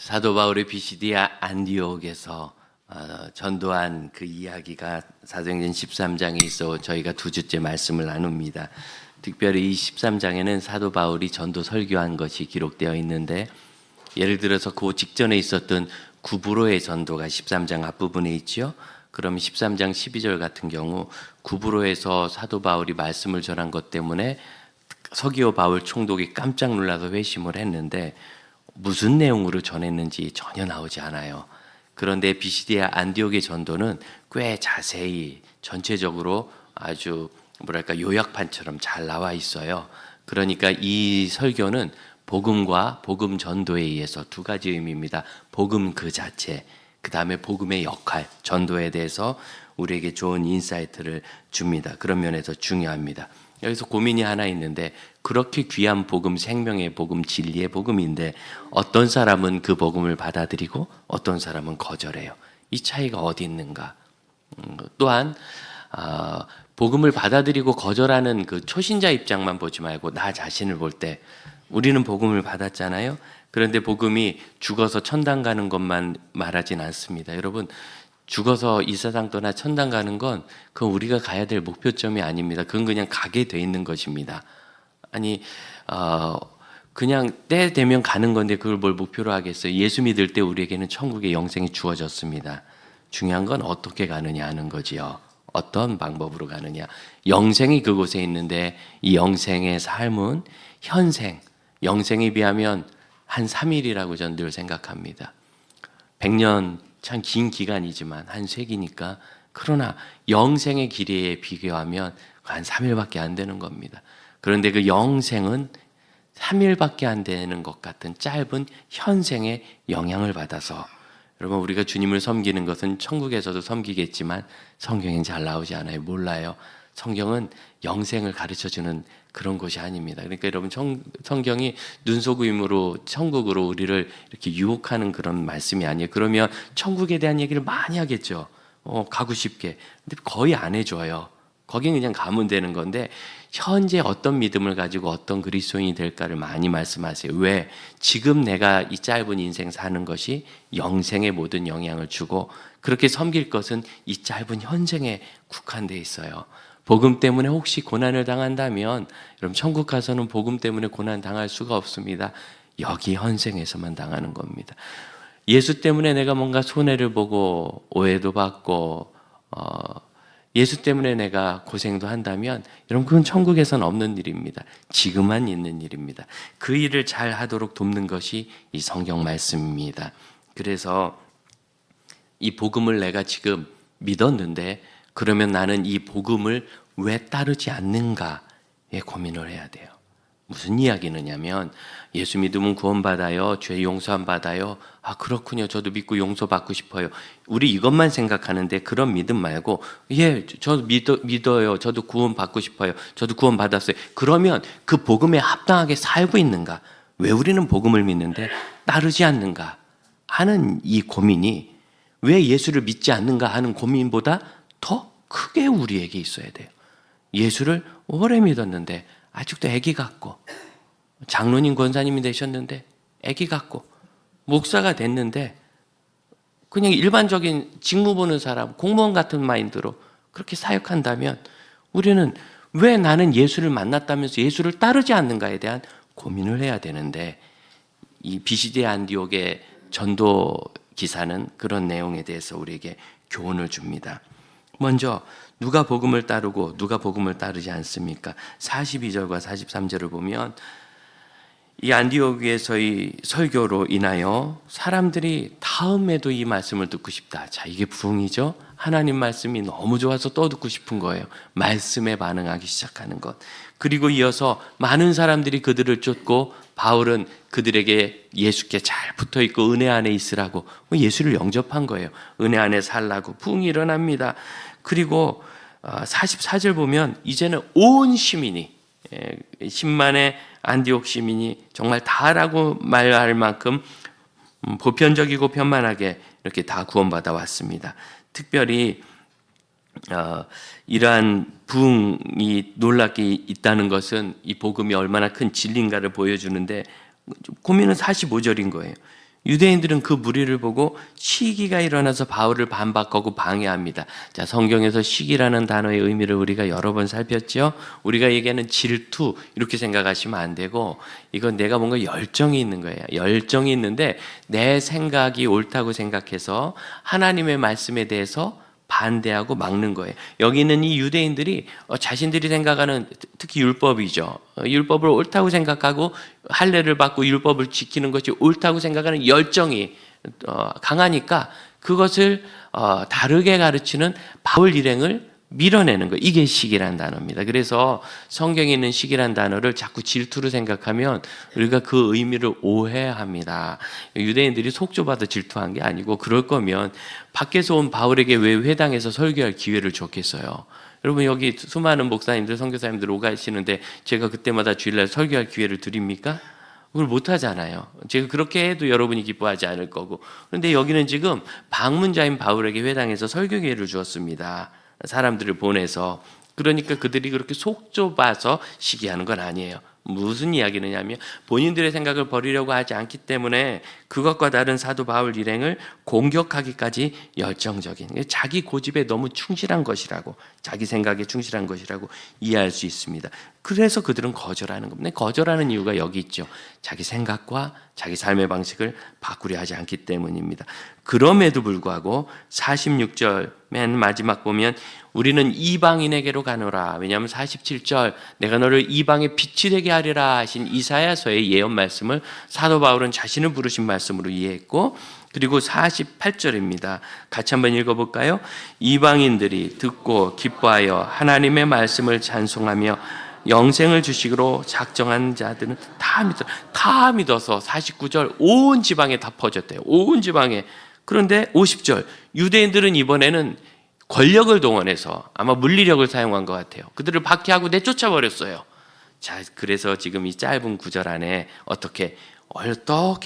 사도 바울의 비시디아 안디옥에서 전도한 그 이야기가 사도행전 13장에 있어 저희가 두 주째 말씀을 나눕니다. 특별히 이 13장에는 사도 바울이 전도 설교한 것이 기록되어 있는데, 예를 들어서 그 직전에 있었던 구브로의 전도가 13장 앞부분에 있죠. 그럼 13장 12절 같은 경우 구브로에서 사도 바울이 말씀을 전한 것 때문에 서기오 바울 총독이 깜짝 놀라서 회심을 했는데 무슨 내용으로 전했는지 전혀 나오지 않아요. 그런데 비시디아 안디옥의 전도는 꽤 자세히 전체적으로 아주 요약판처럼 잘 나와 있어요. 그러니까 이 설교는 복음과 복음 전도에 의해서 두 가지 의미입니다. 복음 그 자체, 그 다음에 복음의 역할, 전도에 대해서 우리에게 좋은 인사이트를 줍니다. 그런 면에서 중요합니다. 여기서 고민이 하나 있는데, 그렇게 귀한 복음, 생명의 복음, 진리의 복음인데 어떤 사람은 그 복음을 받아들이고 어떤 사람은 거절해요. 이 차이가 어디 있는가? 또한 복음을 받아들이고 거절하는 그 초신자 입장만 보지 말고 나 자신을 볼 때, 우리는 복음을 받았잖아요. 그런데 복음이 죽어서 천당 가는 것만 말하진 않습니다. 여러분, 죽어서 이 세상 떠나 천당 가는 건 그건 우리가 가야 될 목표점이 아닙니다. 그건 그냥 가게 돼 있는 것입니다. 아니 그냥 때 되면 가는 건데 그걸 뭘 목표로 하겠어요? 예수 믿을 때 우리에게는 천국의 영생이 주어졌습니다. 중요한 건 어떻게 가느냐 하는 거지요. 어떤 방법으로 가느냐. 영생이 그곳에 있는데 이 영생의 삶은 현생, 영생에 비하면 한 3일이라고 저는 늘 생각합니다. 100년 참 긴 기간이지만 한 세기니까, 그러나 영생의 길이에 비교하면 한 3일밖에 안 되는 겁니다. 그런데 그 영생은 3일밖에 안 되는 것 같은 짧은 현생의 영향을 받아서, 여러분, 우리가 주님을 섬기는 것은 천국에서도 섬기겠지만 성경엔 잘 나오지 않아요. 몰라요. 성경은 영생을 가르쳐주는 그런 것이 아닙니다. 그러니까 여러분, 성경이 눈속임으로 천국으로 우리를 이렇게 유혹하는 그런 말씀이 아니에요. 그러면 천국에 대한 얘기를 많이 하겠죠. 가고 싶게. 근데 거의 안 해줘요. 거긴 그냥 가면 되는 건데, 현재 어떤 믿음을 가지고 어떤 그리스도인이 될까를 많이 말씀하세요. 왜? 지금 내가 이 짧은 인생 사는 것이 영생에 모든 영향을 주고, 그렇게 섬길 것은 이 짧은 현생에 국한되어 있어요. 복음 때문에 혹시 고난을 당한다면, 여러분, 천국 가서는 복음 때문에 고난 당할 수가 없습니다. 여기 현생에서만 당하는 겁니다. 예수 때문에 내가 뭔가 손해를 보고 오해도 받고 예수 때문에 내가 고생도 한다면, 여러분, 그건 천국에서는 없는 일입니다. 지금만 있는 일입니다. 그 일을 잘 하도록 돕는 것이 이 성경 말씀입니다. 그래서 이 복음을 내가 지금 믿었는데, 그러면 나는 이 복음을 왜 따르지 않는가에 고민을 해야 돼요. 무슨 이야기느냐면, 예수 믿으면 구원받아요, 죄 용서함 받아요. 아, 그렇군요. 저도 믿고 용서받고 싶어요. 우리 이것만 생각하는데, 그런 믿음 말고, 예, 저도 믿어요. 저도 구원받고 싶어요. 저도 구원받았어요. 그러면 그 복음에 합당하게 살고 있는가? 왜 우리는 복음을 믿는데 따르지 않는가 하는 이 고민이, 왜 예수를 믿지 않는가 하는 고민보다 더 크게 우리에게 있어야 돼요. 예수를 오래 믿었는데 아직도 애기 같고, 장로님 권사님이 되셨는데 애기 같고, 목사가 됐는데 그냥 일반적인 직무 보는 사람, 공무원 같은 마인드로 그렇게 사역한다면, 우리는 왜 나는 예수를 만났다면서 예수를 따르지 않는가에 대한 고민을 해야 되는데, 이 비시디아 안디옥의 전도 기사는 그런 내용에 대해서 우리에게 교훈을 줍니다. 먼저 누가 복음을 따르고 누가 복음을 따르지 않습니까? 42절과 43절을 보면, 이 안디옥에서의 설교로 인하여 사람들이 다음에도 이 말씀을 듣고 싶다. 자, 이게 부흥이죠. 하나님 말씀이 너무 좋아서 또 듣고 싶은 거예요. 말씀에 반응하기 시작하는 것. 그리고 이어서 많은 사람들이 그들을 쫓고, 바울은 그들에게 예수께 잘 붙어있고 은혜 안에 있으라고 예수를 영접한 거예요. 은혜 안에 살라고. 부흥이 일어납니다. 그리고 44절 보면, 이제는 온 시민이, 10만의 안디옥 시민이 정말 다라고 말할 만큼 보편적이고 편만하게 이렇게 다 구원받아 왔습니다. 특별히 이러한 부흥이 놀랍게 있다는 것은 이 복음이 얼마나 큰 진리인가를 보여주는데, 고민은 45절인 거예요. 유대인들은 그 무리를 보고 시기가 일어나서 바울을 반박하고 방해합니다. 자, 성경에서 시기라는 단어의 의미를 우리가 여러 번 살폈죠. 우리가 얘기하는 질투 이렇게 생각하시면 안 되고, 이건 내가 뭔가 열정이 있는 거예요. 열정이 있는데 내 생각이 옳다고 생각해서 하나님의 말씀에 대해서 반대하고 막는 거예요. 여기 있는 이 유대인들이 자신들이 생각하는, 특히 율법이죠. 율법을 옳다고 생각하고 할례를 받고 율법을 지키는 것이 옳다고 생각하는 열정이 강하니까 그것을 다르게 가르치는 바울 일행을 밀어내는 거, 이게 시기란 단어입니다. 그래서 성경에 있는 시기란 단어를 자꾸 질투로 생각하면 우리가 그 의미를 오해합니다. 유대인들이 속 좁아서 질투한 게 아니고, 그럴 거면 밖에서 온 바울에게 왜 회당에서 설교할 기회를 줬겠어요? 여러분, 여기 수많은 목사님들, 선교사님들 오가시는데 제가 그때마다 주일날 설교할 기회를 드립니까? 그걸 못 하잖아요. 제가 그렇게 해도 여러분이 기뻐하지 않을 거고. 그런데 여기는 지금 방문자인 바울에게 회당에서 설교 기회를 주었습니다. 사람들을 보내서. 그러니까 그들이 그렇게 속 좁아서 시기하는 건 아니에요. 무슨 이야기느냐면 본인들의 생각을 버리려고 하지 않기 때문에 그것과 다른 사도 바울 일행을 공격하기까지 열정적인, 자기 고집에 너무 충실한 것이라고, 자기 생각에 충실한 것이라고 이해할 수 있습니다. 그래서 그들은 거절하는 겁니다. 거절하는 이유가 여기 있죠. 자기 생각과 자기 삶의 방식을 바꾸려 하지 않기 때문입니다. 그럼에도 불구하고 46절 맨 마지막 보면 우리는 이방인에게로 가노라. 왜냐하면 47절 내가 너를 이방의 빛이 되게 하리라 하신 이사야서의 예언 말씀을 사도 바울은 자신을 부르신 말씀으로 이해했고, 그리고 48절입니다. 같이 한번 읽어볼까요? 이방인들이 듣고 기뻐하여 하나님의 말씀을 찬송하며 영생을 주시기로 작정한 자들은 다 믿어서 49절 온 지방에 다 퍼졌대요. 온 지방에. 그런데 50절 유대인들은 이번에는 권력을 동원해서 아마 물리력을 사용한 것 같아요. 그들을 박해하고 내쫓아버렸어요. 자, 그래서 지금 이 짧은 구절 안에 어떻게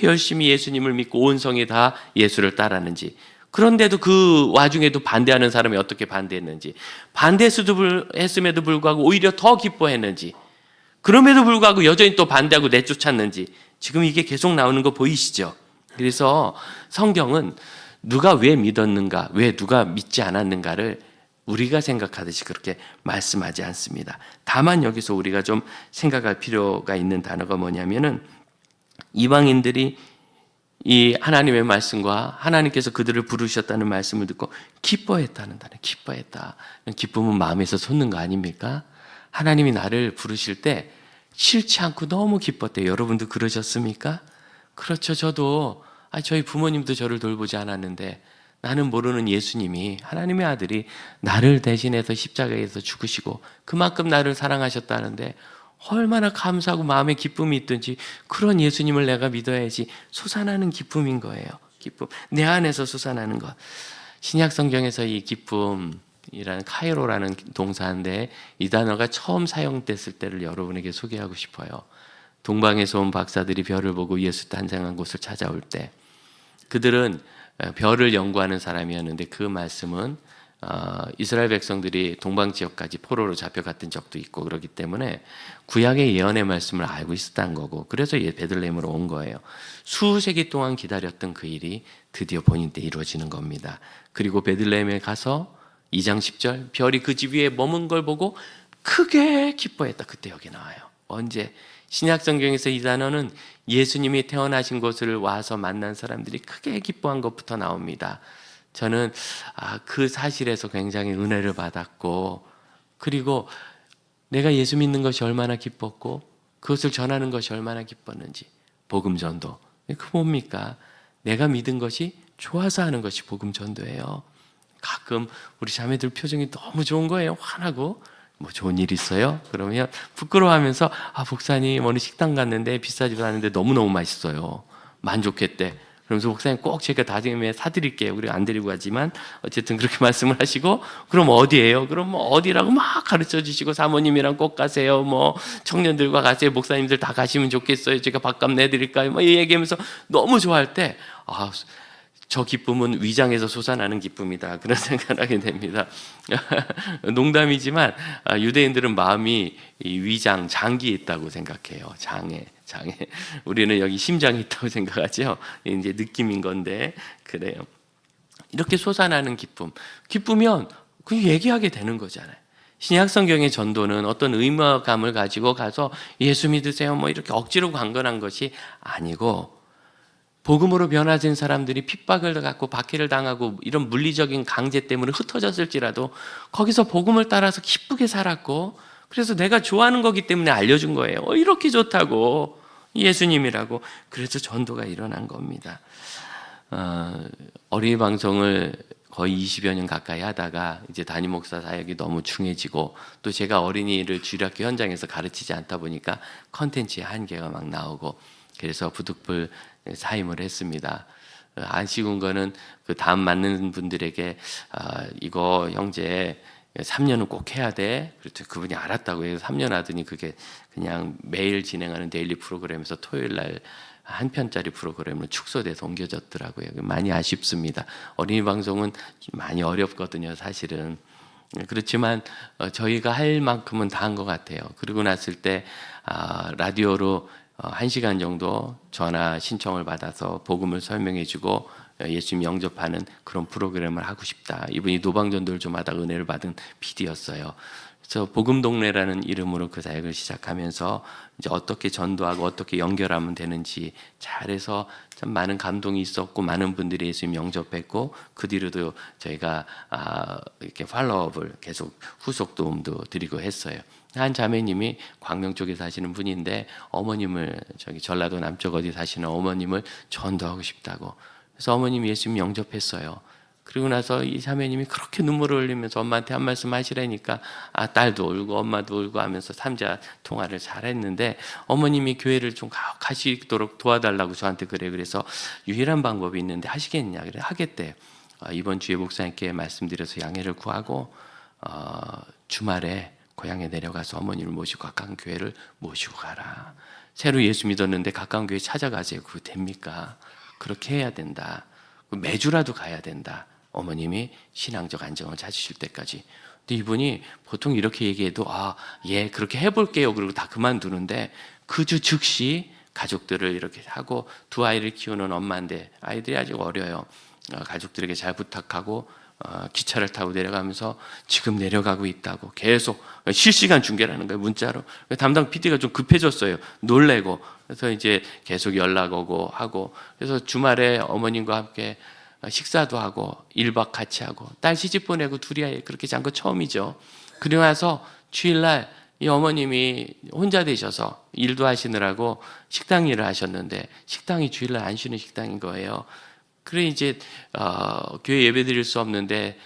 열심히 예수님을 믿고 온 성이 다 예수를 따랐는지, 그런데도 그 와중에도 반대하는 사람이 어떻게 반대했는지, 반대했음에도 불구하고 오히려 더 기뻐했는지, 그럼에도 불구하고 여전히 또 반대하고 내쫓았는지, 지금 이게 계속 나오는 거 보이시죠? 그래서 성경은 누가 왜 믿었는가, 왜 누가 믿지 않았는가를 우리가 생각하듯이 그렇게 말씀하지 않습니다. 다만 여기서 우리가 좀 생각할 필요가 있는 단어가 뭐냐면은, 이방인들이 이 하나님의 말씀과 하나님께서 그들을 부르셨다는 말씀을 듣고 기뻐했다는 단어, 기뻐했다. 기쁨은 마음에서 솟는 거 아닙니까? 하나님이 나를 부르실 때 싫지 않고 너무 기뻤대요. 여러분도 그러셨습니까? 그렇죠. 저도 저희 부모님도 저를 돌보지 않았는데 나는 모르는 예수님이, 하나님의 아들이 나를 대신해서 십자가에서 죽으시고 그만큼 나를 사랑하셨다는데 얼마나 감사하고 마음에 기쁨이 있든지, 그런 예수님을 내가 믿어야지 솟아나는 기쁨인 거예요. 기쁨, 내 안에서 솟아나는 것. 신약 성경에서 이 기쁨이라는 카이로라는 동사인데, 이 단어가 처음 사용됐을 때를 여러분에게 소개하고 싶어요. 동방에서 온 박사들이 별을 보고 예수 탄생한 곳을 찾아올 때 그들은 별을 연구하는 사람이었는데, 그 말씀은 이스라엘 백성들이 동방 지역까지 포로로 잡혀갔던 적도 있고 그렇기 때문에 구약의 예언의 말씀을 알고 있었다는 거고, 그래서 베들레헴으로 온 거예요. 수세기 동안 기다렸던 그 일이 드디어 본인 때 이루어지는 겁니다. 그리고 베들레헴에 가서 2장 10절 별이 그 집 위에 머문 걸 보고 크게 기뻐했다. 그때 여기 나와요. 언제? 신약 성경에서 이 단어는 예수님이 태어나신 곳을 와서 만난 사람들이 크게 기뻐한 것부터 나옵니다. 저는 그 사실에서 굉장히 은혜를 받았고, 그리고 내가 예수 믿는 것이 얼마나 기뻤고 그것을 전하는 것이 얼마나 기뻤는지. 복음 전도, 그 뭡니까? 내가 믿은 것이 좋아서 하는 것이 복음 전도예요. 가끔 우리 자매들 표정이 너무 좋은 거예요. 화나고 뭐 좋은 일 있어요? 그러면 부끄러워하면서 목사님 어느 식당 갔는데 비싸지도 않은데 너무너무 맛있어요. 만족했대. 그러면서 목사님 꼭 제가 나중에 사드릴게요. 우리가 안 드리고 가지만 어쨌든 그렇게 말씀을 하시고, 그럼 어디예요? 그럼 뭐 어디라고 막 가르쳐 주시고, 사모님이랑 꼭 가세요. 뭐 청년들과 가세요. 목사님들 다 가시면 좋겠어요. 제가 밥값 내드릴까요? 뭐 얘기하면서 너무 좋아할 때 저 기쁨은 위장에서 솟아나는 기쁨이다, 그런 생각을 하게 됩니다. 농담이지만 유대인들은 마음이 이 위장, 장기에 있다고 생각해요. 장에 장애. 우리는 여기 심장이 있다고 생각하죠. 이제 느낌인 건데 그래요. 이렇게 솟아나는 기쁨. 기쁘면 그 얘기하게 되는 거잖아요. 신약 성경의 전도는 어떤 의무감을 가지고 가서 예수 믿으세요 뭐 이렇게 억지로 강건한 것이 아니고, 복음으로 변화된 사람들이 핍박을 갖고 박해를 당하고 이런 물리적인 강제 때문에 흩어졌을지라도 거기서 복음을 따라서 기쁘게 살았고, 그래서 내가 좋아하는 거기 때문에 알려준 거예요. 이렇게 좋다고, 예수님이라고. 그래서 전도가 일어난 겁니다. 어린이 방송을 거의 20여 년 가까이 하다가 이제 담임 목사 사역이 너무 중해지고, 또 제가 어린이를 주일학교 현장에서 가르치지 않다 보니까 컨텐츠의 한계가 막 나오고, 그래서 부득불 사임을 했습니다. 아쉬운 거는 그 다음 맞는 분들에게 이거 형제 3년은 꼭 해야 돼. 그랬더니 그분이 알았다고 해서 3년 하더니 그게 그냥 매일 진행하는 데일리 프로그램에서 토요일 날 한 편짜리 프로그램으로 축소돼서 옮겨졌더라고요. 많이 아쉽습니다. 어린이 방송은 많이 어렵거든요, 사실은. 그렇지만 저희가 할 만큼은 다 한 것 같아요. 그러고 났을 때 라디오로 1시간 정도 전화 신청을 받아서 복음을 설명해주고 예수님 영접하는 그런 프로그램을 하고 싶다. 이분이 노방전도를 좀 하다 은혜를 받은 PD였어요. 그래서 복음동네라는 이름으로 그 사역을 시작하면서 이제 어떻게 전도하고 어떻게 연결하면 되는지 잘해서 참 많은 감동이 있었고, 많은 분들이 예수님 영접했고, 그 뒤로도 저희가 이렇게 팔로업을 계속 후속 도움도 드리고 했어요. 한 자매님이 광명 쪽에 사시는 분인데 어머님을, 저기 전라도 남쪽 어디 사시는 어머님을 전도하고 싶다고. 그래서 어머님이 예수님 영접했어요. 그리고 나서 이 자매님이 그렇게 눈물을 흘리면서 엄마한테 한 말씀 하시라니까 딸도 울고 엄마도 울고 하면서 삼자 통화를 잘했는데, 어머님이 교회를 좀 가시도록 도와달라고 저한테 그래서 유일한 방법이 있는데 하시겠냐 그래. 하겠대. 이번 주에 목사님께 말씀드려서 양해를 구하고 주말에 고향에 내려가서 어머니를 모시고 가까운 교회를 모시고 가라. 새로 예수 믿었는데 가까운 교회 찾아가세요. 그거 됩니까? 그렇게 해야 된다. 매주라도 가야 된다. 어머님이 신앙적 안정을 찾으실 때까지. 근데 이분이 보통 이렇게 얘기해도 예, 그렇게 해볼게요. 그리고 다 그만두는데 그 주 즉시 가족들을 이렇게 하고, 두 아이를 키우는 엄마인데 아이들이 아직 어려요. 가족들에게 잘 부탁하고 기차를 타고 내려가면서 지금 내려가고 있다고 계속 실시간 중계라는 거예요, 문자로. 담당 PD가 좀 급해졌어요. 놀래고. 그래서 이제 계속 연락 오고 하고, 그래서 주말에 어머님과 함께 식사도 하고 1박 같이 하고, 딸 시집 보내고 둘이 아이 그렇게 잔 거 처음이죠. 그리고 나서 주일날 이 어머님이 혼자 되셔서 일도 하시느라고 식당 일을 하셨는데, 식당이 주일날 안 쉬는 식당인 거예요. 그래 이제 교회 예배 드릴 수 없는데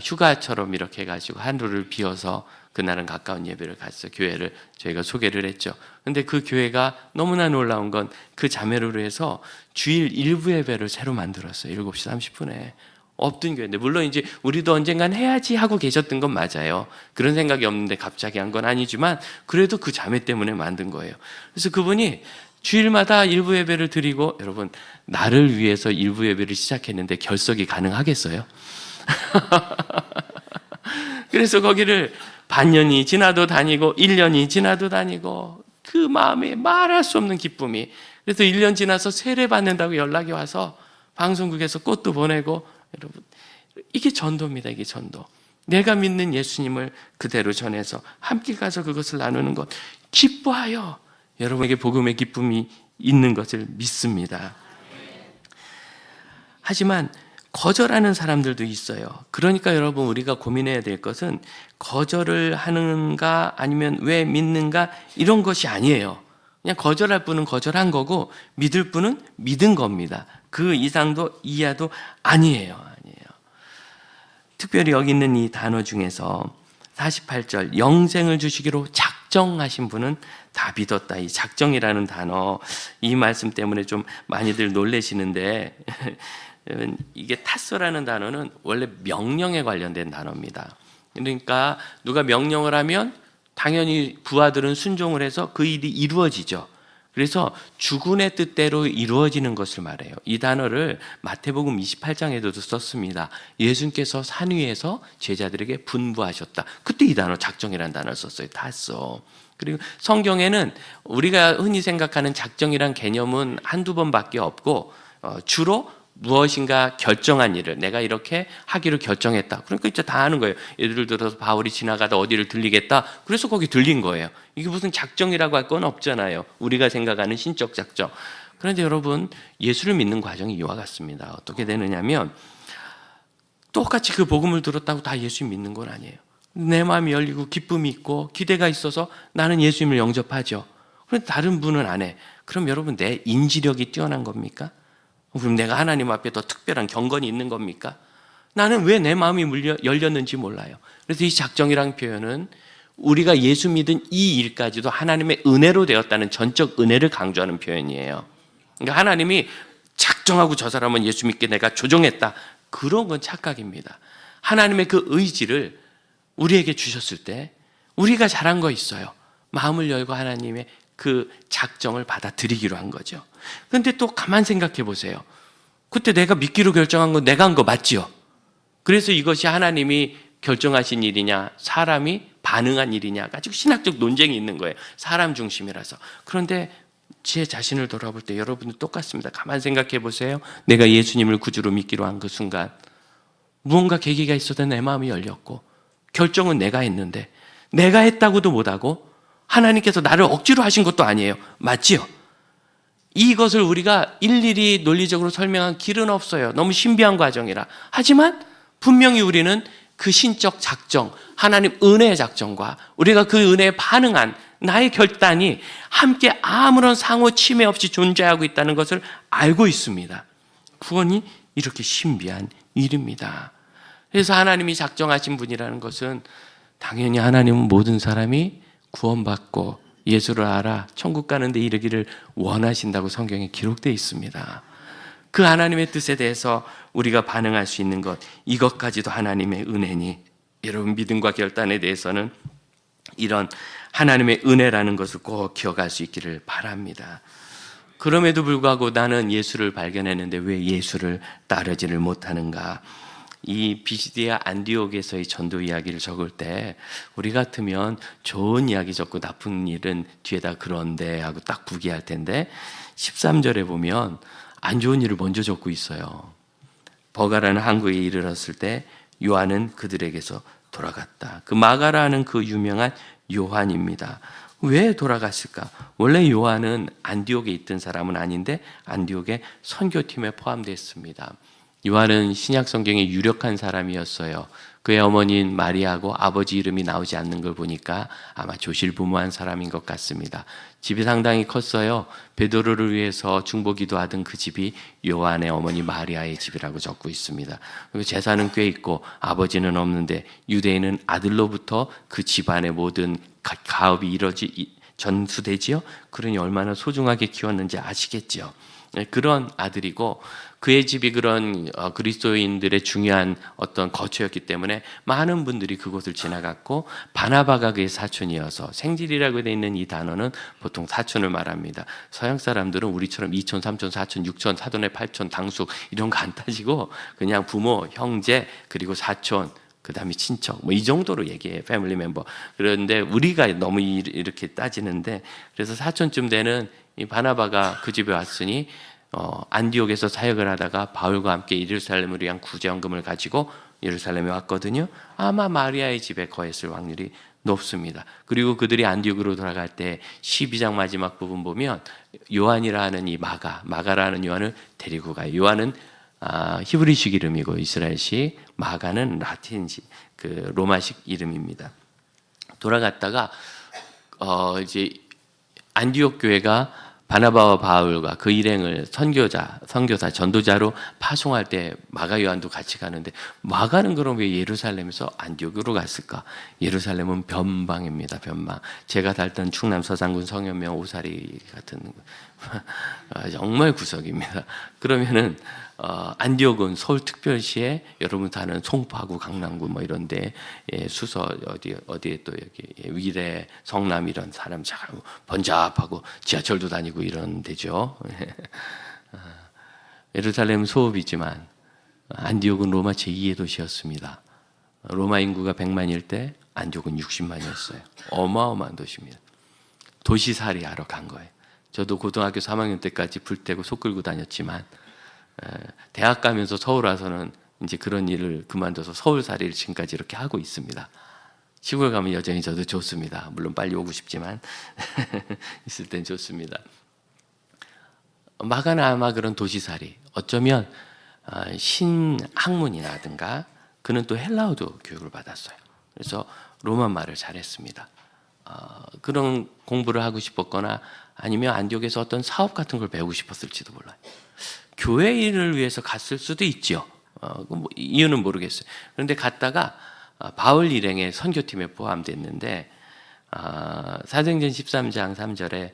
휴가처럼 이렇게 해가지고 하루를 비워서 그날은 가까운 예배를 갔어요. 교회를 저희가 소개를 했죠. 근데 그 교회가 너무나 놀라운 건 그 자매로 해서 주일 일부 예배를 새로 만들었어요. 7시 30분에. 없던 교회인데, 물론 이제 우리도 언젠간 해야지 하고 계셨던 건 맞아요. 그런 생각이 없는데 갑자기 한 건 아니지만 그래도 그 자매 때문에 만든 거예요. 그래서 그분이 주일마다 일부 예배를 드리고, 여러분 나를 위해서 일부 예배를 시작했는데 결석이 가능하겠어요? 그래서 거기를 반년이 지나도 다니고 1년이 지나도 다니고, 그 마음에 말할 수 없는 기쁨이. 그래서 1년 지나서 세례 받는다고 연락이 와서 방송국에서 꽃도 보내고. 여러분, 이게 전도입니다. 이게 전도. 내가 믿는 예수님을 그대로 전해서 함께 가서 그것을 나누는 것, 기뻐하여 여러분에게 복음의 기쁨이 있는 것을 믿습니다. 하지만 거절하는 사람들도 있어요. 그러니까 여러분, 우리가 고민해야 될 것은 거절을 하는가 아니면 왜 믿는가 이런 것이 아니에요. 그냥 거절할 분은 거절한 거고 믿을 분은 믿은 겁니다. 그 이상도 이하도 아니에요. 특별히 여기 있는 이 단어 중에서 48절 영생을 주시기로 작정하신 분은 다 믿었다. 이 작정이라는 단어, 이 말씀 때문에 좀 많이들 놀라시는데 이게 타서라는 단어는 원래 명령에 관련된 단어입니다. 그러니까 누가 명령을 하면 당연히 부하들은 순종을 해서 그 일이 이루어지죠. 그래서 주군의 뜻대로 이루어지는 것을 말해요. 이 단어를 마태복음 28장에도 썼습니다. 예수님께서 산 위에서 제자들에게 분부하셨다. 그때 이 단어 작정이라는 단어를 썼어요. 타서. 그리고 성경에는 우리가 흔히 생각하는 작정이란 개념은 한두 번밖에 없고 주로 무엇인가 결정한 일을 내가 이렇게 하기로 결정했다. 그러니까 이제 다 하는 거예요. 예를 들어서 바울이 지나가다 어디를 들리겠다. 그래서 거기 들린 거예요. 이게 무슨 작정이라고 할 건 없잖아요. 우리가 생각하는 신적 작정. 그런데 여러분, 예수를 믿는 과정이 이와 같습니다. 어떻게 되느냐면 똑같이 그 복음을 들었다고 다 예수 믿는 건 아니에요. 내 마음이 열리고 기쁨이 있고 기대가 있어서 나는 예수님을 영접하죠. 그런데 다른 분은 안 해. 그럼 여러분, 내 인지력이 뛰어난 겁니까? 그럼 내가 하나님 앞에 더 특별한 경건이 있는 겁니까? 나는 왜 내 마음이 열렸는지 몰라요. 그래서 이 작정이란 표현은 우리가 예수 믿은 이 일까지도 하나님의 은혜로 되었다는 전적 은혜를 강조하는 표현이에요. 그러니까 하나님이 작정하고 저 사람은 예수 믿게 내가 조정했다. 그런 건 착각입니다. 하나님의 그 의지를 우리에게 주셨을 때 우리가 잘한 거 있어요. 마음을 열고 하나님의 그 작정을 받아들이기로 한 거죠. 그런데 또 가만 생각해 보세요. 그때 내가 믿기로 결정한 건 내가 한 거 맞지요? 그래서 이것이 하나님이 결정하신 일이냐 사람이 반응한 일이냐 가지고 신학적 논쟁이 있는 거예요. 사람 중심이라서. 그런데 제 자신을 돌아볼 때 여러분도 똑같습니다. 가만 생각해 보세요. 내가 예수님을 구주로 믿기로 한 그 순간 무언가 계기가 있어도 내 마음이 열렸고 결정은 내가 했는데 내가 했다고도 못하고 하나님께서 나를 억지로 하신 것도 아니에요. 맞지요? 이것을 우리가 일일이 논리적으로 설명한 길은 없어요. 너무 신비한 과정이라. 하지만 분명히 우리는 그 신적 작정, 하나님 은혜의 작정과 우리가 그 은혜에 반응한 나의 결단이 함께 아무런 상호 침해 없이 존재하고 있다는 것을 알고 있습니다. 구원이 이렇게 신비한 일입니다. 그래서 하나님이 작정하신 분이라는 것은 당연히 하나님은 모든 사람이 구원받고 예수를 알아 천국 가는 데 이르기를 원하신다고 성경에 기록되어 있습니다. 그 하나님의 뜻에 대해서 우리가 반응할 수 있는 것, 이것까지도 하나님의 은혜니 여러분 믿음과 결단에 대해서는 이런 하나님의 은혜라는 것을 꼭 기억할 수 있기를 바랍니다. 그럼에도 불구하고 나는 예수를 발견했는데 왜 예수를 따르지를 못하는가? 이 비시디아 안디옥에서의 전도 이야기를 적을 때 우리 같으면 좋은 이야기 적고 나쁜 일은 뒤에다 그런데 하고 딱 부기할 텐데 13절에 보면 안 좋은 일을 먼저 적고 있어요. 버가라는 항구에 이르렀을 때 요한은 그들에게서 돌아갔다. 그 마가라는 그 유명한 요한입니다. 왜 돌아갔을까? 원래 요한은 안디옥에 있던 사람은 아닌데 안디옥의 선교팀에 포함됐습니다. 요한은 신약 성경에 유력한 사람이었어요. 그의 어머니인 마리아하고 아버지 이름이 나오지 않는 걸 보니까 아마 조실부모한 사람인 것 같습니다. 집이 상당히 컸어요. 베드로를 위해서 중보기도 하던 그 집이 요한의 어머니 마리아의 집이라고 적고 있습니다. 그리고 재산은 꽤 있고 아버지는 없는데 유대인은 아들로부터 그 집안의 모든 가업이 전수되지요. 그러니 얼마나 소중하게 키웠는지 아시겠죠. 그런 아들이고 그의 집이 그런 그리스도인들의 중요한 어떤 거처였기 때문에 많은 분들이 그곳을 지나갔고 바나바가 그의 사촌이어서 생질이라고 되어 있는 이 단어는 보통 사촌을 말합니다. 서양 사람들은 우리처럼 2촌, 3촌, 4촌, 6촌, 사돈의 8촌, 당숙 이런 거 안 따지고 그냥 부모, 형제 그리고 사촌 그 다음에 친척 뭐 이 정도로 얘기해요. 패밀리 멤버. 그런데 우리가 너무 이렇게 따지는데 그래서 사촌쯤 되는 이 바나바가 그 집에 왔으니 안디옥에서 사역을 하다가 바울과 함께 예루살렘을 위한 구제헌금을 가지고 예루살렘에 왔거든요. 아마 마리아의 집에 거했을 확률이 높습니다. 그리고 그들이 안디옥으로 돌아갈 때 12장 마지막 부분 보면 요한이라 하는 이 마가라는 요한을 데리고 가요. 요한은 히브리식 이름이고 이스라엘식, 마가는 라틴식, 그 로마식 이름입니다. 돌아갔다가 이제 안디옥 교회가 바나바와 바울과 그 일행을 선교사, 전도자로 파송할 때 마가 요한도 같이 가는데 마가는 그럼 왜 예루살렘에서 안디옥으로 갔을까? 예루살렘은 변방입니다. 변방. 제가 살던 충남 서산군 성현명 오사리 같은 정말 구석입니다. 그러면은 안디옥은 서울특별시에 여러분 사는 송파구, 강남구 뭐 이런데 수서 어디에 또 여기 위례, 성남 이런 사람 잘 번잡하고 지하철도 다니고 이런 데죠. 예루살렘은 소읍이지만 안디옥은 로마 제2의 도시였습니다. 로마 인구가 100만일 때 안디옥은 60만이었어요. 어마어마한 도시입니다. 도시살이 하러 간 거예요. 저도 고등학교 3학년 때까지 불 떼고 소 끌고 다녔지만 대학 가면서 서울 와서는 이제 그런 일을 그만둬서 서울살이를 지금까지 이렇게 하고 있습니다. 시골 가면 여전히 저도 좋습니다. 물론 빨리 오고 싶지만 있을 땐 좋습니다. 마가는 아마 그런 도시살이, 어쩌면 신학문이라든가 그는 또 헬라어도 교육을 받았어요. 그래서 로마말을 잘했습니다. 그런 공부를 하고 싶었거나 아니면 안디옥에서 어떤 사업 같은 걸 배우고 싶었을지도 몰라요. 교회 일을 위해서 갔을 수도 있죠. 이유는 모르겠어요. 그런데 갔다가 바울 일행의 선교팀에 포함됐는데 사도행전 13장 3절에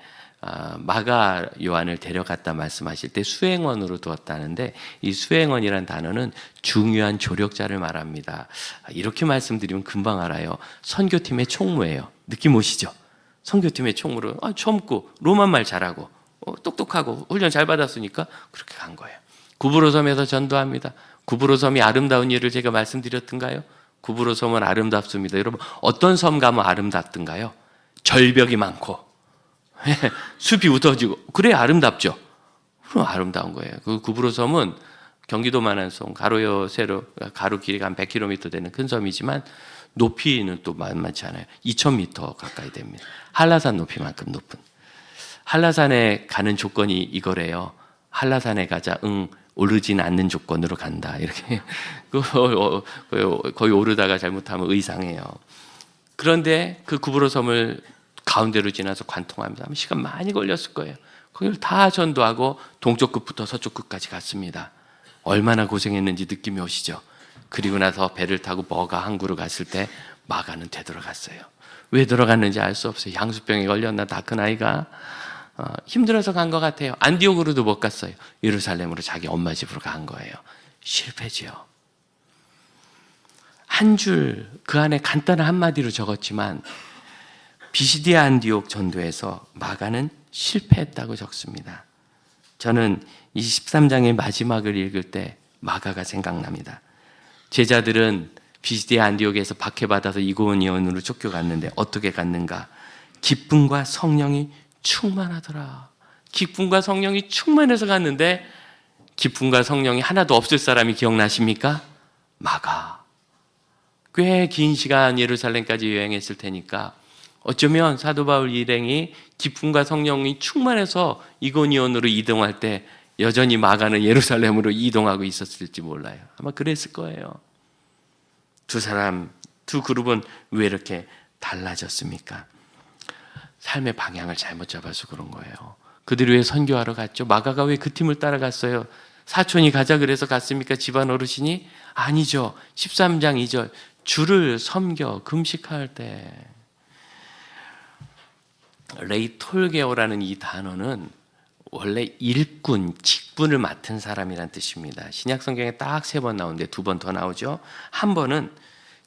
마가 요한을 데려갔다 말씀하실 때 수행원으로 두었다는데, 이 수행원이란 단어는 중요한 조력자를 말합니다. 이렇게 말씀드리면 금방 알아요. 선교팀의 총무예요. 느낌 오시죠? 선교팀의 총무로 젊고 로마말 잘하고 똑똑하고 훈련 잘 받았으니까 그렇게 간 거예요. 구브로 섬에서 전도합니다. 구브로 섬이 아름다운 일을 제가 말씀드렸던가요? 구브로 섬은 아름답습니다. 여러분, 어떤 섬 가면 아름답던가요? 절벽이 많고 숲이 우터지고 그래야 아름답죠. 그럼 아름다운 거예요. 그 구브로 섬은 경기도만한 섬, 가로요 세로, 가로 길이가 한 100km 되는 큰 섬이지만 높이는 또 만만치 않아요. 2000m 가까이 됩니다. 한라산 높이만큼 높은. 한라산에 가는 조건이 이거래요. 한라산에 가자. 오르진 않는 조건으로 간다. 이렇게 거의 오르다가 잘못하면 의상해요. 그런데 그 구브로 섬을 가운데로 지나서 관통합니다. 시간 많이 걸렸을 거예요. 거기를 다 전도하고 동쪽 끝부터 서쪽 끝까지 갔습니다. 얼마나 고생했는지 느낌이 오시죠? 그리고 나서 배를 타고 버가 항구로 갔을 때 마가는 되돌아갔어요. 왜 들어갔는지 알 수 없어요. 향수병에 걸렸나, 다 큰 아이가 힘들어서 간 것 같아요. 안디옥으로도 못 갔어요. 예루살렘으로 자기 엄마 집으로 간 거예요. 실패지요. 한 줄 그 안에 간단한 한마디로 적었지만 비시디아 안디옥 전도에서 마가는 실패했다고 적습니다. 저는 이 13장의 마지막을 읽을 때 마가가 생각납니다. 제자들은 비시디아 안디옥에서 박해받아서 이고니온으로 쫓겨갔는데 어떻게 갔는가? 기쁨과 성령이 충만하더라. 기쁨과 성령이 충만해서 갔는데, 기쁨과 성령이 하나도 없을 사람이 기억나십니까? 마가. 꽤 긴 시간 예루살렘까지 여행했을 테니까 어쩌면 사도 바울 일행이 기쁨과 성령이 충만해서 이고니온으로 이동할 때 여전히 마가는 예루살렘으로 이동하고 있었을지 몰라요. 아마 그랬을 거예요. 두 그룹은 왜 이렇게 달라졌습니까? 삶의 방향을 잘못 잡아서 그런 거예요. 그들이 왜 선교하러 갔죠? 마가가 왜 그 팀을 따라갔어요? 사촌이 가자 그래서 갔습니까? 집안 어르신이? 아니죠. 13장 2절 주를 섬겨 금식할 때. 레이 톨게오라는 이 단어는 원래 일꾼, 직분을 맡은 사람이란 뜻입니다. 신약 성경에 딱 3번 나오는데 2번 더 나오죠. 한 번은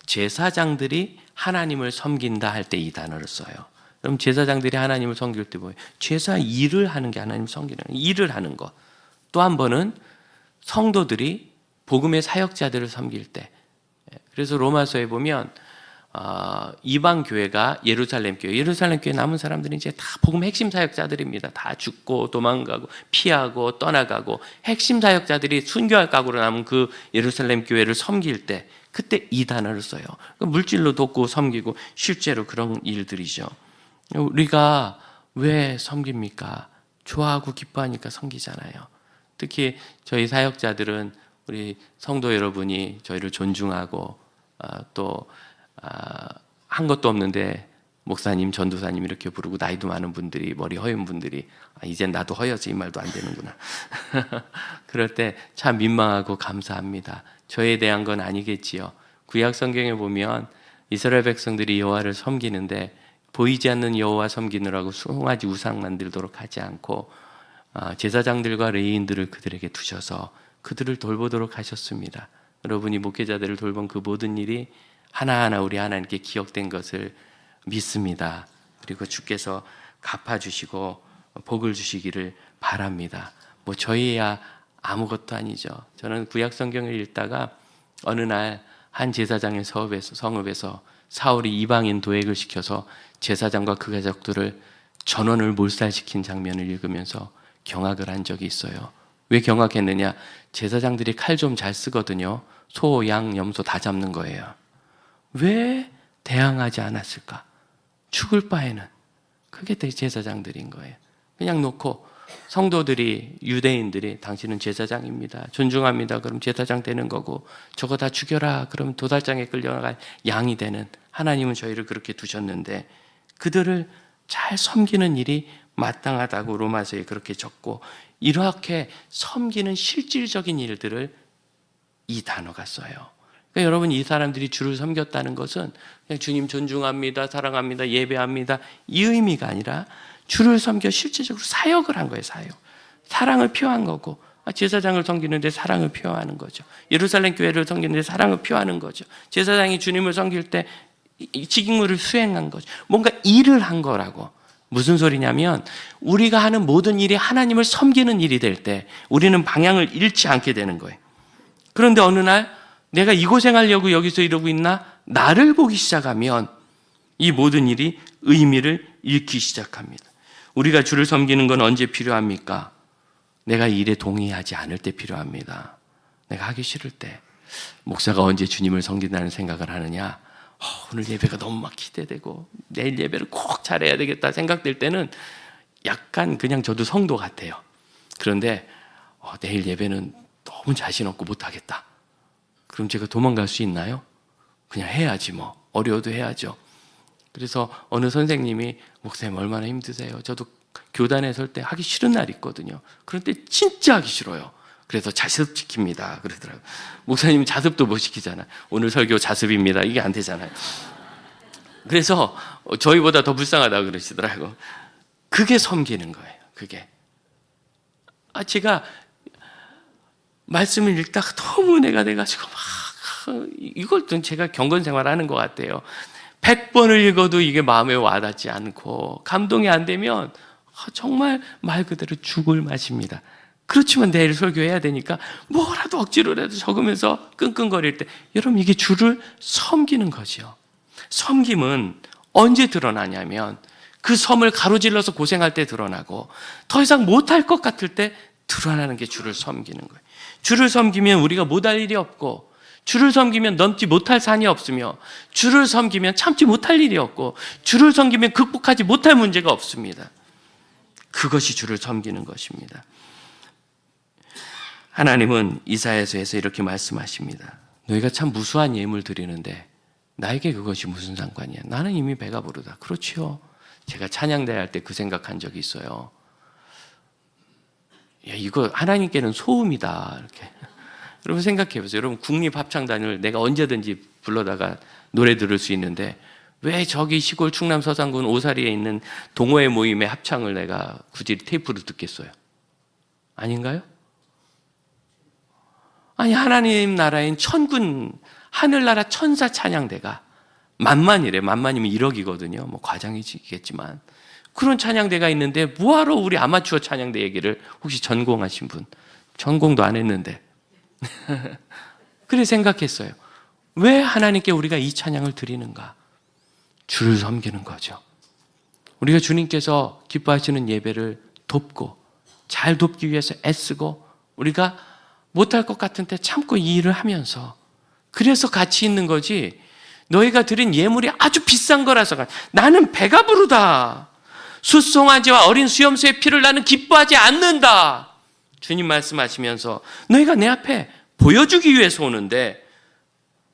제사장들이 하나님을 섬긴다 할 때 이 단어를 써요. 그럼 제사장들이 하나님을 섬길 때 뭐예요? 제사 일을 하는 게 하나님을 섬기는 일을 하는 것. 또 한 번은 성도들이 복음의 사역자들을 섬길 때. 그래서 로마서에 보면 이방 교회가 예루살렘 교회 남은 사람들이 이제 다 복음 핵심 사역자들입니다. 다 죽고 도망가고 피하고 떠나가고 핵심 사역자들이 순교할 각오로 남은 그 예루살렘 교회를 섬길 때 그때 이 단어를 써요. 물질로 돕고 섬기고 실제로 그런 일들이죠. 우리가 왜 섬깁니까? 좋아하고 기뻐하니까 섬기잖아요. 특히 저희 사역자들은 우리 성도 여러분이 저희를 존중하고 한 것도 없는데 목사님, 전도사님 이렇게 부르고 나이도 많은 분들이, 머리 허연 분들이 이젠 나도 허여서 이 말도 안 되는구나. 그럴 때 참 민망하고 감사합니다. 저에 대한 건 아니겠지요. 구약 성경에 보면 이스라엘 백성들이 여호와를 섬기는데 보이지 않는 여호와 섬기느라고 숭아지 우상 만들도록 하지 않고 제사장들과 레위인들을 그들에게 두셔서 그들을 돌보도록 하셨습니다. 여러분이 목회자들을 돌본 그 모든 일이 하나하나 우리 하나님께 기억된 것을 믿습니다. 그리고 주께서 갚아주시고 복을 주시기를 바랍니다. 저희야 아무것도 아니죠. 저는 구약 성경을 읽다가 어느 날 한 제사장의 성읍에서 사울이 이방인 도액을 시켜서 제사장과 그 가족들을 전원을 몰살시킨 장면을 읽으면서 경악을 한 적이 있어요. 왜 경악했느냐? 제사장들이 칼 좀 잘 쓰거든요. 소, 양, 염소 다 잡는 거예요. 왜 대항하지 않았을까? 죽을 바에는. 그게 제사장들인 거예요. 그냥 놓고 성도들이, 유대인들이 당신은 제사장입니다, 존중합니다, 그럼 제사장 되는 거고, 저거 다 죽여라, 그럼 도살장에 끌려갈 양이 되는, 하나님은 저희를 그렇게 두셨는데 그들을 잘 섬기는 일이 마땅하다고 로마서에 그렇게 적고, 이렇게 섬기는 실질적인 일들을 이 단어가 써요. 그러니까 여러분, 이 사람들이 주를 섬겼다는 것은 그냥 주님 존중합니다, 사랑합니다, 예배합니다, 이 의미가 아니라 주를 섬겨 실질적으로 사역을 한 거예요. 사랑을 표한 거고, 제사장을 섬기는데 사랑을 표하는 거죠. 예루살렘 교회를 섬기는데 사랑을 표하는 거죠. 제사장이 주님을 섬길 때 직임을 수행한 거죠. 뭔가 일을 한 거라고. 무슨 소리냐면, 우리가 하는 모든 일이 하나님을 섬기는 일이 될 때 우리는 방향을 잃지 않게 되는 거예요. 그런데 어느 날 내가 이 고생하려고 여기서 이러고 있나? 나를 보기 시작하면 이 모든 일이 의미를 잃기 시작합니다. 우리가 주를 섬기는 건 언제 필요합니까? 내가 일에 동의하지 않을 때 필요합니다. 내가 하기 싫을 때. 목사가 언제 주님을 섬긴다는 생각을 하느냐? 오늘 예배가 너무 막 기대되고 내일 예배를 꼭 잘해야 되겠다 생각될 때는 약간 그냥 저도 성도 같아요. 그런데 내일 예배는 너무 자신 없고 못하겠다. 그럼 제가 도망갈 수 있나요? 그냥 해야지 뭐. 어려워도 해야죠. 그래서 어느 선생님이, 목사님 얼마나 힘드세요? 저도 교단에 설 때 하기 싫은 날이 있거든요. 그럴 때 진짜 하기 싫어요. 그래서 자습 지킵니다 그러더라고요. 목사님 자습도 못 지키잖아요. 오늘 설교 자습입니다, 이게 안 되잖아요. 그래서 저희보다 더 불쌍하다고 그러시더라고요. 그게 섬기는 거예요. 그게. 제가 말씀을 읽다가 너무 은혜가 돼가지고 이걸 좀 제가 경건 생활하는 것 같아요. 100번을 읽어도 이게 마음에 와닿지 않고 감동이 안 되면 정말 말 그대로 죽을 맛입니다. 그렇지만 내일 설교해야 되니까 뭐라도 억지로라도 적으면서 끙끙거릴 때, 여러분, 이게 주를 섬기는 거죠. 섬김은 언제 드러나냐면 그 섬을 가로질러서 고생할 때 드러나고, 더 이상 못할 것 같을 때 드러나는 게 주를 섬기는 거예요. 주를 섬기면 우리가 못할 일이 없고, 주를 섬기면 넘지 못할 산이 없으며, 주를 섬기면 참지 못할 일이 없고, 주를 섬기면 극복하지 못할 문제가 없습니다. 그것이 주를 섬기는 것입니다. 하나님은 이사야서에서 이렇게 말씀하십니다. 너희가 참 무수한 예물 드리는데 나에게 그것이 무슨 상관이야? 나는 이미 배가 부르다. 그렇지요. 제가 찬양대회 할 때 그 생각한 적이 있어요. 야, 이거 하나님께는 소음이다, 이렇게. 여러분 생각해 보세요. 여러분 국립합창단을 내가 언제든지 불러다가 노래 들을 수 있는데 왜 저기 시골 충남 서산군 오사리에 있는 동호회 모임의 합창을 내가 굳이 테이프로 듣겠어요? 아닌가요? 아니, 하나님 나라인 천군, 하늘나라 천사 찬양대가 만만이래. 만만이면 1억이거든요. 뭐 과장이겠지만 그런 찬양대가 있는데 뭐하러 우리 아마추어 찬양대 얘기를, 혹시 전공하신 분? 전공도 안 했는데. 그래 생각했어요. 왜 하나님께 우리가 이 찬양을 드리는가? 주를 섬기는 거죠. 우리가 주님께서 기뻐하시는 예배를 돕고 잘 돕기 위해서 애쓰고, 우리가 못할 것 같은 때 참고 이 일을 하면서, 그래서 가치 있는 거지, 너희가 드린 예물이 아주 비싼 거라서 나는 배가 부르다, 숫송아지와 어린 수염소의 피를 나는 기뻐하지 않는다, 주님 말씀하시면서 너희가 내 앞에 보여주기 위해서 오는데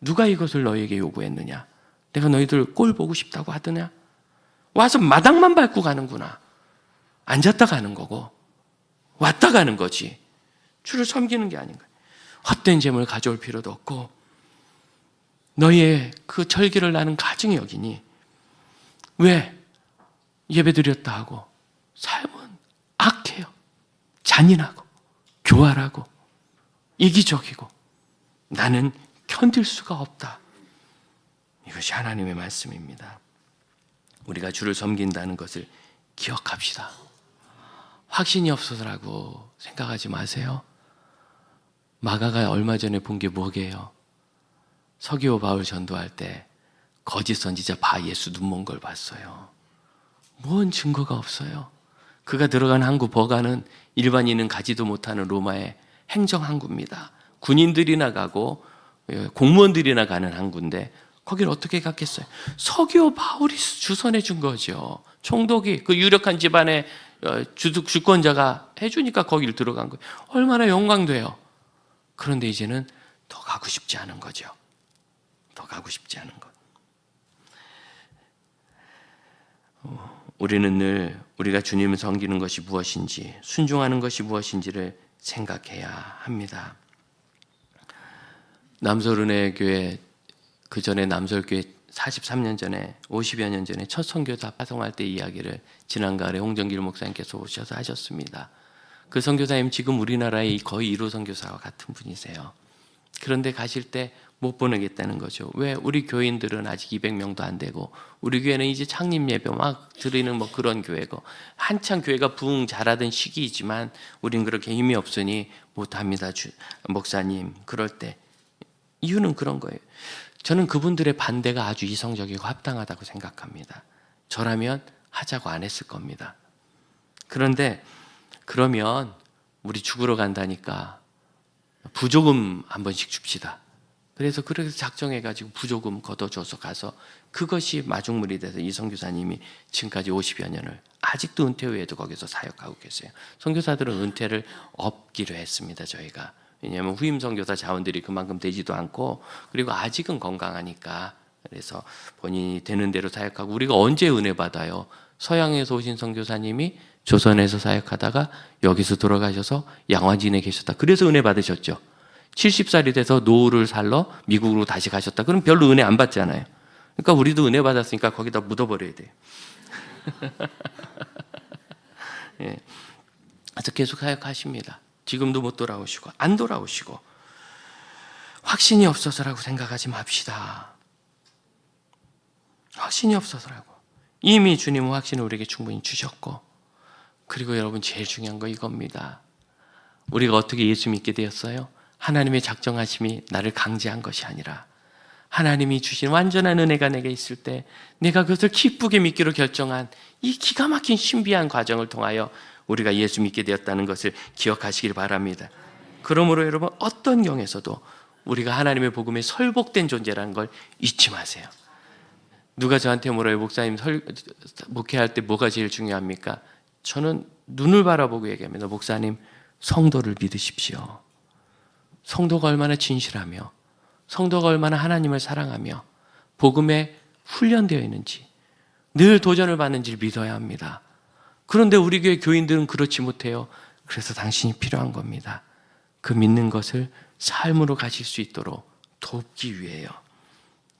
누가 이것을 너희에게 요구했느냐? 내가 너희들 꼴 보고 싶다고 하더냐? 와서 마당만 밟고 가는구나. 앉았다 가는 거고 왔다 가는 거지. 주를 섬기는 게 아닌가. 헛된 재물을 가져올 필요도 없고, 너희의 그 절기를 나는 가증히 여기니 왜 예배드렸다 하고 삶은 악해요. 잔인하고 교활하고 이기적이고 나는 견딜 수가 없다. 이것이 하나님의 말씀입니다. 우리가 주를 섬긴다는 것을 기억합시다. 확신이 없어서라고 생각하지 마세요. 마가가 얼마 전에 본 게 뭐게요? 서기오 바울 전도할 때 거짓 선지자 바 예수 눈먼 걸 봤어요. 뭔 증거가 없어요. 그가 들어간 항구 버가는 일반인은 가지도 못하는 로마의 행정 항구입니다. 군인들이나 가고 공무원들이나 가는 항구인데 거기를 어떻게 갔겠어요? 서기오 바울이 주선해 준 거죠. 총독이 그 유력한 집안의 주권자가 해주니까 거기를 들어간 거예요. 얼마나 영광돼요. 그런데 이제는 더 가고 싶지 않은 거죠. 더 가고 싶지 않은 것. 우리는 늘 우리가 주님을 섬기는 것이 무엇인지, 순종하는 것이 무엇인지를 생각해야 합니다. 남설은혜 교회, 그 전에 남설교회 43년 전에 50여 년 전에 첫 선교사 파송할 때 이야기를 지난가을에 홍정길 목사님께서 오셔서 하셨습니다. 그 선교사님 지금 우리나라의 거의 1호 선교사와 같은 분이세요. 그런데 가실 때 못 보내겠다는 거죠. 왜? 우리 교인들은 아직 200명도 안 되고 우리 교회는 이제 창립 예배 막 드리는 뭐 그런 교회고 한창 교회가 부흥 잘하던 시기이지만 우린 그렇게 힘이 없으니 못합니다. 목사님. 그럴 때 이유는 그런 거예요. 저는 그분들의 반대가 아주 이성적이고 합당하다고 생각합니다. 저라면 하자고 안 했을 겁니다. 그런데 그러면 우리 죽으러 간다니까 부조금 한 번씩 줍시다. 그래서 작정해가지고 부조금 걷어줘서 가서 그것이 마중물이 돼서 이 선교사님이 지금까지 50여 년을 아직도 은퇴 후에도 거기서 사역하고 계세요. 선교사들은 은퇴를 업기로 했습니다. 저희가. 왜냐하면 후임 선교사 자원들이 그만큼 되지도 않고 그리고 아직은 건강하니까 그래서 본인이 되는 대로 사역하고 우리가 언제 은혜 받아요? 서양에서 오신 선교사님이 조선에서 사역하다가 여기서 돌아가셔서 양화진에 계셨다. 그래서 은혜 받으셨죠. 70살이 돼서 노후를 살러 미국으로 다시 가셨다. 그럼 별로 은혜 안 받잖아요. 그러니까 우리도 은혜 받았으니까 거기다 묻어버려야 돼요. 예. 그래서 계속 사역하십니다. 지금도 못 돌아오시고 안 돌아오시고 확신이 없어서라고 생각하지 맙시다. 확신이 없어서라고. 이미 주님은 확신을 우리에게 충분히 주셨고 그리고 여러분 제일 중요한 거 이겁니다. 우리가 어떻게 예수 믿게 되었어요? 하나님의 작정하심이 나를 강제한 것이 아니라 하나님이 주신 완전한 은혜가 내게 있을 때 내가 그것을 기쁘게 믿기로 결정한 이 기가 막힌 신비한 과정을 통하여 우리가 예수 믿게 되었다는 것을 기억하시길 바랍니다. 그러므로 여러분 어떤 경에서도 우리가 하나님의 복음에 설복된 존재라는 걸 잊지 마세요. 누가 저한테 물어요. 목사님 목회할 때 뭐가 제일 중요합니까? 저는 눈을 바라보고 얘기합니다. 목사님 성도를 믿으십시오. 성도가 얼마나 진실하며 성도가 얼마나 하나님을 사랑하며 복음에 훈련되어 있는지 늘 도전을 받는지를 믿어야 합니다. 그런데 우리 교회 교인들은 그렇지 못해요. 그래서 당신이 필요한 겁니다. 그 믿는 것을 삶으로 가실 수 있도록 돕기 위해요.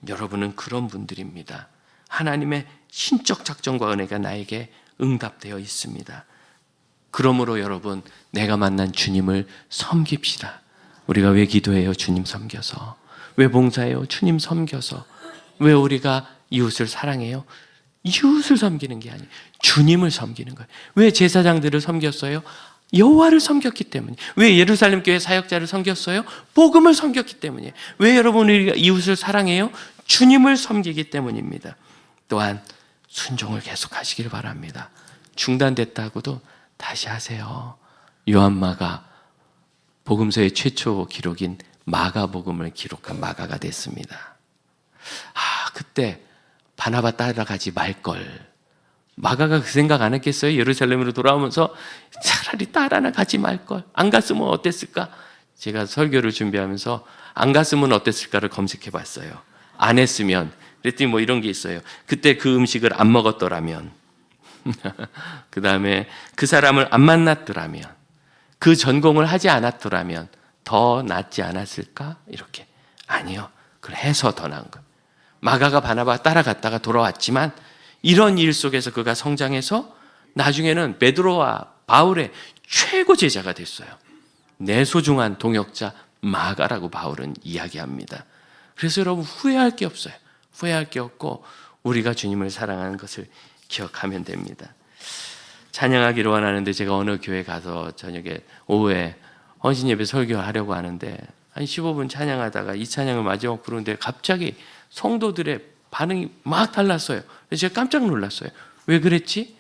여러분은 그런 분들입니다. 하나님의 신적 작정과 은혜가 나에게 응답되어 있습니다. 그러므로 여러분 내가 만난 주님을 섬깁시다. 우리가 왜 기도해요? 주님 섬겨서. 왜 봉사해요? 주님 섬겨서. 왜 우리가 이웃을 사랑해요? 이웃을 섬기는 게 아니에요. 주님을 섬기는 거예요. 왜 제사장들을 섬겼어요? 여호와를 섬겼기 때문에. 왜 예루살렘 교회 사역자를 섬겼어요? 복음을 섬겼기 때문이에요. 왜 여러분 우리가 이웃을 사랑해요? 주님을 섬기기 때문입니다. 또한 순종을 계속하시길 바랍니다. 중단됐다고도 다시 하세요. 요한마가 복음서의 최초 기록인 마가복음을 기록한 마가가 됐습니다. 그때 바나바 따라가지 말걸. 마가가 그 생각 안 했겠어요? 예루살렘으로 돌아오면서 차라리 따라나 가지 말걸. 안 갔으면 어땠을까? 제가 설교를 준비하면서 안 갔으면 어땠을까를 검색해 봤어요. 안 했으면. 그랬더니 뭐 이런 게 있어요. 그때 그 음식을 안 먹었더라면 그 다음에 그 사람을 안 만났더라면 그 전공을 하지 않았더라면 더 낫지 않았을까? 이렇게. 아니요. 그걸 해서 더 나은 거예요. 마가가 바나바 따라갔다가 돌아왔지만 이런 일 속에서 그가 성장해서 나중에는 베드로와 바울의 최고 제자가 됐어요. 내 소중한 동역자 마가라고 바울은 이야기합니다. 그래서 여러분 후회할 게 없어요. 후회할 게 없고 우리가 주님을 사랑하는 것을 기억하면 됩니다. 찬양하기를 원하는데 제가 어느 교회 가서 저녁에 오후에 헌신 예배 설교하려고 하는데 한 15분 찬양하다가 이 찬양을 마지막 부르는데 갑자기 성도들의 반응이 막 달랐어요. 그래서 제가 깜짝 놀랐어요. 왜 그랬지?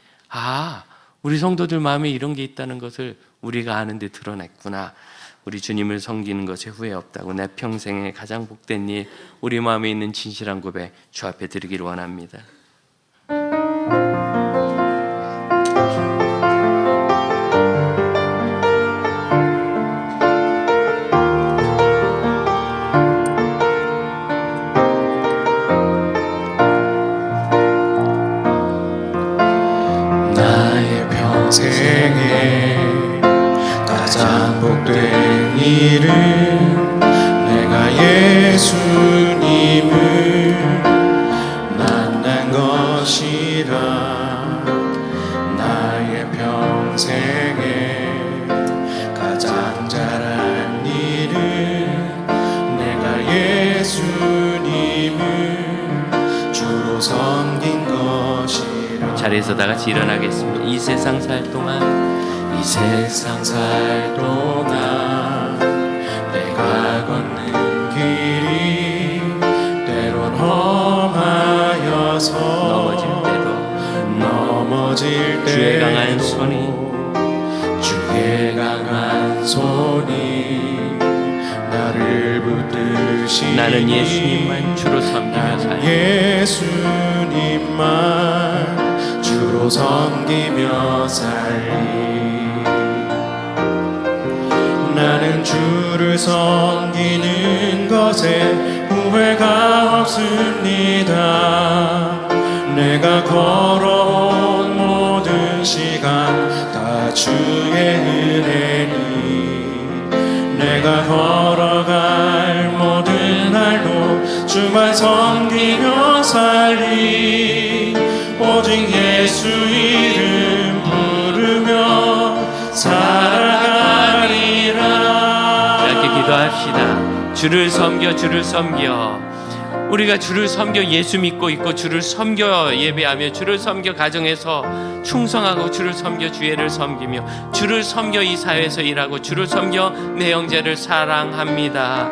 우리 성도들 마음에 이런 게 있다는 것을 우리가 아는데 드러냈구나. 우리 주님을 섬기는 것에 후회 없다고 내 평생에 가장 복된 일, 우리 마음에 있는 진실한 고백 주 앞에 드리기를 원합니다. 평생에 가장 복된 일은 내가 예수님을 만난 것이라. 나의 평생에 가장 잘한 일은 내가 예수님을 주로 섬긴 것이라. 자리에서 다 같이 일어나겠습니다. 이 세상 살 동안 내가 걷는 길이 때론 험하여서 넘어질 때도 주의 강한 손이 나를 붙드시니 나는 예수님만 주로 섬기며 살리. 예수님만 주로 섬기며 살리. 나는 주를 섬기는 것에 후회가 없습니다. 내가 걸어온 모든 시간 다 주의 은혜니. 내가 걸어갈 모든 날도 주만 섬기며 살리. 오직 예수 이름 부르며 살아가리라. 이렇게 기도합시다. 주를 섬겨. 우리가 주를 섬겨 예수 믿고 있고, 주를 섬겨 예배하며, 주를 섬겨 가정에서 충성하고, 주를 섬겨 주애를 섬기며, 주를 섬겨 이 사회에서 일하고, 주를 섬겨 내 형제를 사랑합니다.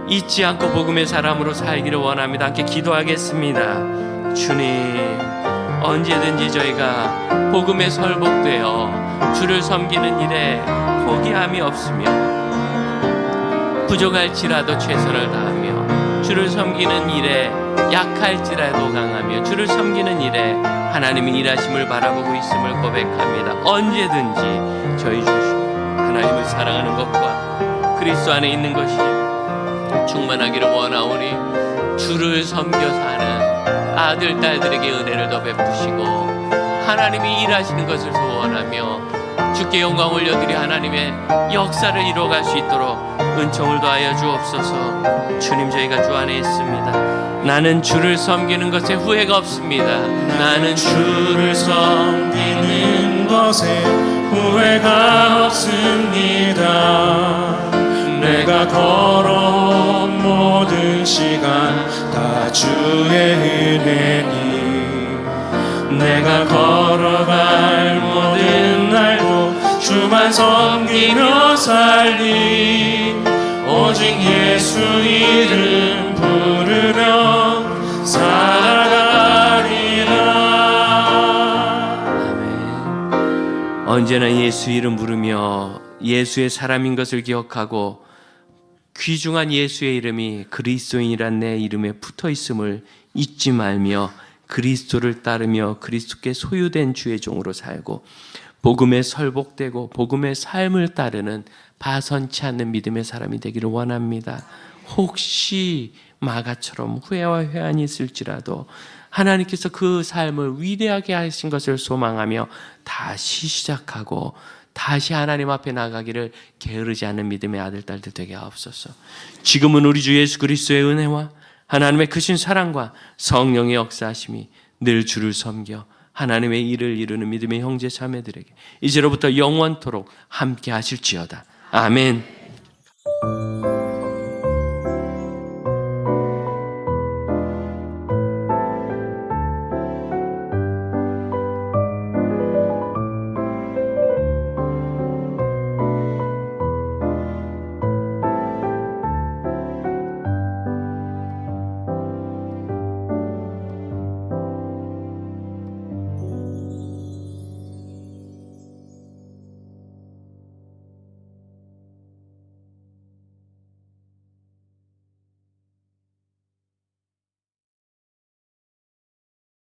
잊지 않고 복음의 사람으로 살기를 원합니다. 함께 기도하겠습니다. 주님, 언제든지 저희가 복음에 설복되어 주를 섬기는 일에 포기함이 없으며, 부족할지라도 최선을 다하며, 주를 섬기는 일에 약할지라도 강하며, 주를 섬기는 일에 하나님의 일하심을 바라보고 있음을 고백합니다. 언제든지 저희 주 하나님을 사랑하는 것과 그리스도 안에 있는 것이 충만하기를 원하오니, 주를 섬겨 사는 아들 딸들에게 은혜를 더 베푸시고 하나님이 일하시는 것을 소원하며 주께 영광 올려드리 하나님의 역사를 이루어갈 수 있도록 은총을 더하여 주옵소서. 주님, 저희가 주 안에 있습니다. 나는 주를 섬기는 것에 후회가 없습니다. 나는 주를 섬기는 것에 후회가 없습니다. 내가 걸어온 모든 시간 다 주의 은혜니. 내가 걸어갈 모든 날도 주만 섬기며 살리. 오직 예수 이름 부르며 살아가리라. 아멘. 언제나 예수 이름 부르며 예수의 사람인 것을 기억하고, 귀중한 예수의 이름이 그리스도인이란 내 이름에 붙어 있음을 잊지 말며, 그리스도를 따르며 그리스도께 소유된 주의 종으로 살고, 복음에 설복되고 복음의 삶을 따르는 파선치 않는 믿음의 사람이 되기를 원합니다. 혹시 마가처럼 후회와 회한이 있을지라도 하나님께서 그 삶을 위대하게 하신 것을 소망하며 다시 시작하고 다시 하나님 앞에 나가기를 게으르지 않는 믿음의 아들 딸들 되게 하옵소서. 지금은 우리 주 예수 그리스도의 은혜와 하나님의 크신 사랑과 성령의 역사하심이 늘 주를 섬겨 하나님의 일을 이루는 믿음의 형제 자매들에게 이제로부터 영원토록 함께 하실지어다. 아멘.